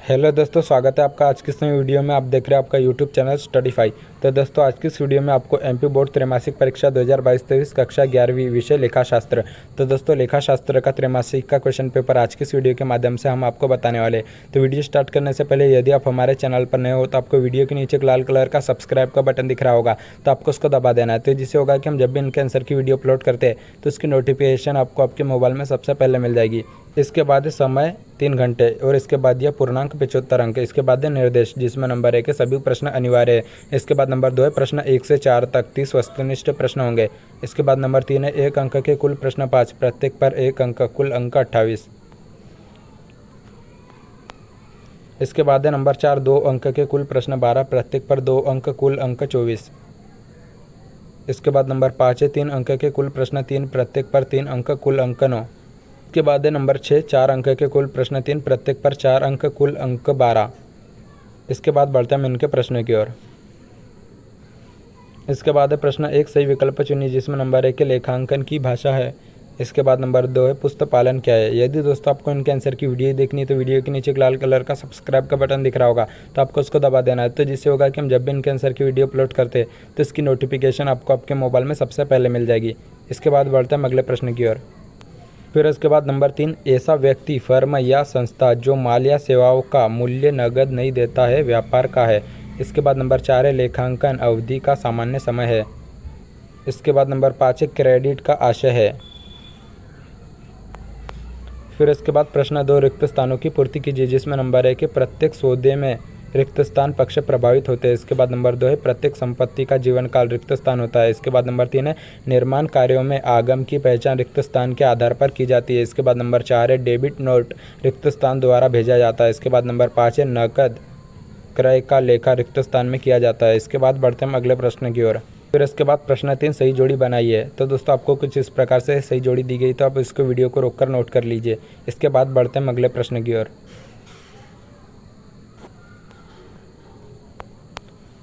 Hello दोस्तों, स्वागत है आपका आज की इस नई वीडियो में। आप देख रहे हैं आपका यूट्यूब चैनल स्टडीफाई। तो दोस्तों, आज की इस वीडियो में आपको एमपी बोर्ड त्रैमासिक परीक्षा 2022-23 कक्षा 11वीं विषय लेखाशास्त्र। तो दोस्तों, लेखाशास्त्र का त्रैमासिक का क्वेश्चन पेपर आज की इस वीडियो के माध्यम से हम आपको बताने वाले। तो वीडियो स्टार्ट करने से पहले यदि आप हमारे चैनल पर नए हो तो आपको वीडियो के नीचे एक लाल कलर का सब्सक्राइब का बटन दिख रहा होगा, तो आपको उसको दबा देना है। तो जिससे होगा कि हम जब भी इनके आंसर की वीडियो अपलोड करते हैं तो उसकी नोटिफिकेशन आपको आपके मोबाइल में सबसे पहले मिल जाएगी। इसके बाद समय 3 घंटे और इसके बाद यह पूर्णांक 75 अंक। इसके बाद है निर्देश, जिसमें नंबर 1 है सभी प्रश्न अनिवार्य है। इसके बाद नंबर 2 है प्रश्न 1 से 4 तक 30 वस्तुनिष्ठ प्रश्न होंगे। इसके बाद नंबर 3 है 1 अंक के कुल प्रश्न 5, प्रत्येक पर 1 अंक, कुल अंक 28। इसके बाद है नंबर 4 2 अंक के कुल प्रश्न 12, प्रत्येक पर 2 अंक, कुल अंक 24। इसके बाद नंबर 5 है 3 अंक के कुल प्रश्न 3, प्रत्येक पर 3 अंक, कुल अंक 9। इसके बाद है नंबर 6 4 अंक के कुल प्रश्न 3, प्रत्येक पर 4 अंक, कुल अंक 12। इसके बाद बढ़ते हैं हम इनके प्रश्नों की ओर। इसके बाद है प्रश्न 1 सही विकल्प चुनिए, जिसमें नंबर 1 लेखांकन की भाषा है। इसके बाद नंबर 2 है पुस्तक पालन क्या है। यदि दोस्तों आपको इनके आंसर की वीडियो देखनी है तो वीडियो के नीचे एक लाल कलर का सब्सक्राइब का बटन दिख रहा होगा, तो आपको उसको दबा देना है। तो जिससे होगा कि हम जब भी इनके आंसर की वीडियो अपलोड करते हैं तो इसकी नोटिफिकेशन आपको आपके मोबाइल में सबसे पहले मिल जाएगी। इसके बाद बढ़ते हैं अगले प्रश्न की ओर। फिर इसके बाद नंबर 3 ऐसा व्यक्ति, फर्म या संस्था जो माल या सेवाओं का मूल्य नगद नहीं देता है, व्यापार का है। इसके बाद नंबर 4 है लेखांकन अवधि का सामान्य समय है। इसके बाद नंबर 5 है क्रेडिट का आशय है। फिर इसके बाद प्रश्न 2 रिक्त स्थानों की पूर्ति कीजिए, जिसमें नंबर 1 है प्रत्येक सौदे में रिक्त स्थान पक्ष प्रभावित होते हैं। इसके बाद नंबर 2 है प्रत्येक संपत्ति का जीवन काल रिक्त स्थान होता है। इसके बाद नंबर 3 है निर्माण कार्यों में आगम की पहचान रिक्त स्थान के आधार पर की जाती है। इसके बाद नंबर 4 है डेबिट नोट रिक्त स्थान द्वारा भेजा जाता है। इसके बाद नंबर 5 है नकद क्रय का लेखा रिक्त स्थान में किया जाता है। इसके बाद बढ़ते हम अगले प्रश्न की ओर। फिर इसके बाद प्रश्न 3 सही जोड़ी बनाइए। तो दोस्तों, आपको कुछ इस प्रकार से सही जोड़ी दी गई, तो आप इसको वीडियो को रोककर नोट कर लीजिए। इसके बाद बढ़ते हम अगले प्रश्न की ओर।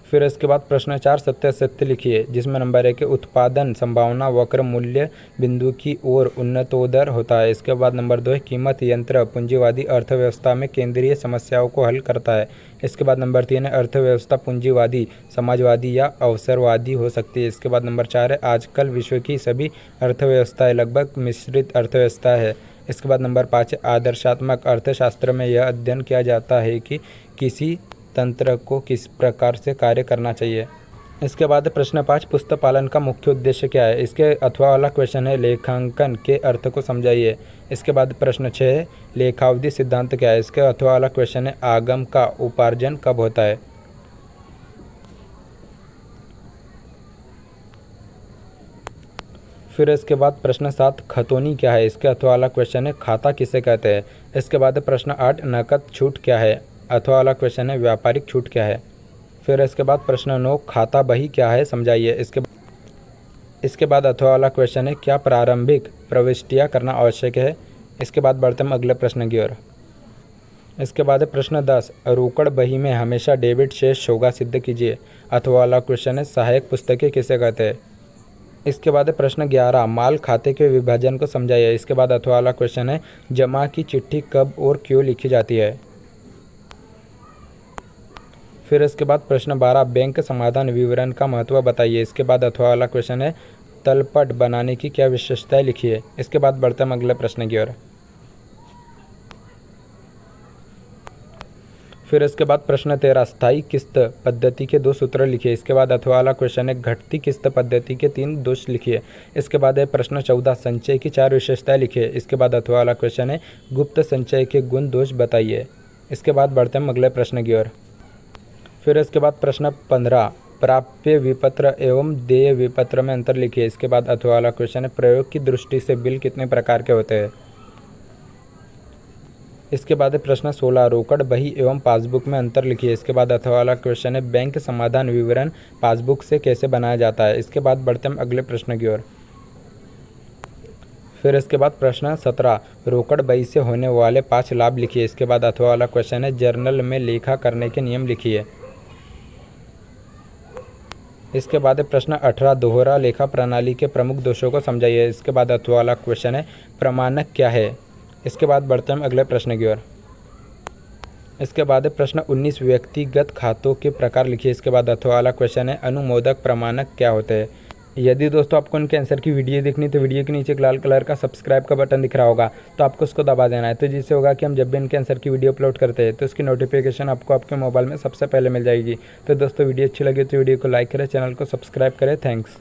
फिर इसके बाद प्रश्न 4 सत्य असत्य लिखिए, जिसमें नंबर 1 उत्पादन संभावना वक्र मूल्य बिंदु की ओर उन्नतोदर होता है। इसके बाद नंबर 2 है कीमत यंत्र पूंजीवादी अर्थव्यवस्था में केंद्रीय समस्याओं को हल करता है। इसके बाद नंबर 3 है अर्थव्यवस्था पूंजीवादी, समाजवादी या अवसरवादी हो सकती है। इसके बाद नंबर 4 है आजकल विश्व की सभी अर्थव्यवस्थाएं लगभग मिश्रित अर्थव्यवस्था है। इसके बाद नंबर 5 है आदर्शात्मक अर्थशास्त्र में यह अध्ययन किया जाता है कि किसी तंत्र को किस प्रकार से कार्य करना चाहिए। इसके बाद प्रश्न 5 पुस्तक पालन का मुख्य उद्देश्य क्या है। इसके अथवा वाला क्वेश्चन है लेखांकन के अर्थ को समझाइए। इसके बाद प्रश्न 6 है लेखावधि सिद्धांत क्या है। इसके अथवा वाला क्वेश्चन है आगम का उपार्जन कब होता है। फिर इसके बाद प्रश्न 7 खतौनी क्या है। इसके अथवा वाला क्वेश्चन है खाता किसे कहते हैं। इसके बाद प्रश्न 8 नकद छूट क्या है। अथवा वाला क्वेश्चन है व्यापारिक छूट क्या है। फिर इसके बाद प्रश्न 9 खाता बही क्या है, समझाइए। इसके बाद अथवा वाला क्वेश्चन है क्या प्रारंभिक प्रविष्टियां करना आवश्यक है। इसके बाद बढ़ते हम अगले प्रश्न की ओर। इसके बाद है प्रश्न 10 रोकड़ बही में हमेशा डेबिट शेष होगा, सिद्ध कीजिए। अथवा वाला क्वेश्चन है सहायक पुस्तकें किसे कहते हैं। इसके बाद है प्रश्न 11 माल खाते के विभाजन को समझाइए। इसके बाद अथवा वाला क्वेश्चन है जमा की चिट्ठी कब और क्यों लिखी जाती है। फिर इसके बाद प्रश्न 12 बैंक समाधान विवरण का महत्व बताइए। इसके बाद अथवा वाला क्वेश्चन है तलपट बनाने की क्या विशेषताएं लिखिए। इसके बाद बढ़ते हम अगले प्रश्न की ओर। फिर इसके बाद प्रश्न 13 स्थायी किस्त पद्धति के 2 सूत्र लिखिए। इसके बाद अथवा वाला क्वेश्चन है घटती किस्त पद्धति के 3 दोष लिखिए। इसके बाद है प्रश्न 14 संचय की 4 विशेषताएं लिखिए। इसके बाद अथवा वाला क्वेश्चन है गुप्त संचय के गुण दोष बताइए। इसके बाद बढ़ते हम अगले प्रश्न की ओर। फिर इसके बाद प्रश्न 15 प्राप्य विपत्र एवं देय विपत्र में अंतर लिखिए। इसके बाद अथवा वाला क्वेश्चन है प्रयोग की दृष्टि से बिल कितने प्रकार के होते हैं। इसके बाद है प्रश्न 16 रोकड़ बही एवं पासबुक में अंतर लिखिए। इसके बाद अथवा वाला क्वेश्चन है बैंक समाधान विवरण पासबुक से कैसे बनाया जाता है। इसके बाद बढ़ते हम अगले प्रश्न की ओर। फिर इसके बाद प्रश्न 17 रोकड़ बही से होने वाले 5 लाभ लिखिए। इसके बाद अथवा वाला क्वेश्चन है जर्नल में लेखा करने के नियम लिखिए। इसके बाद प्रश्न 18 दोहरा लेखा प्रणाली के प्रमुख दोषों को समझाइए। इसके बाद अथवा वाला क्वेश्चन है प्रमाणक क्या है। इसके बाद बढ़ते हम अगले प्रश्न की ओर। इसके बाद है प्रश्न 19, व्यक्तिगत खातों के प्रकार लिखिए। इसके बाद अथवा वाला क्वेश्चन है, अनुमोदक प्रमाणक क्या होते हैं। यदि दोस्तों आपको इनके आंसर की वीडियो देखनी तो वीडियो के नीचे एक लाल कलर का सब्सक्राइब का बटन दिख रहा होगा, तो आपको उसको दबा देना है, तो जिससे होगा कि हम जब भी इनके आंसर की वीडियो अपलोड करते हैं तो उसकी नोटिफिकेशन आपको आपके मोबाइल में सबसे पहले मिल जाएगी। तो दोस्तों वीडियो अच्छी लगी तो वीडियो को लाइक करें, चैनल को सब्सक्राइब करें। थैंक्स।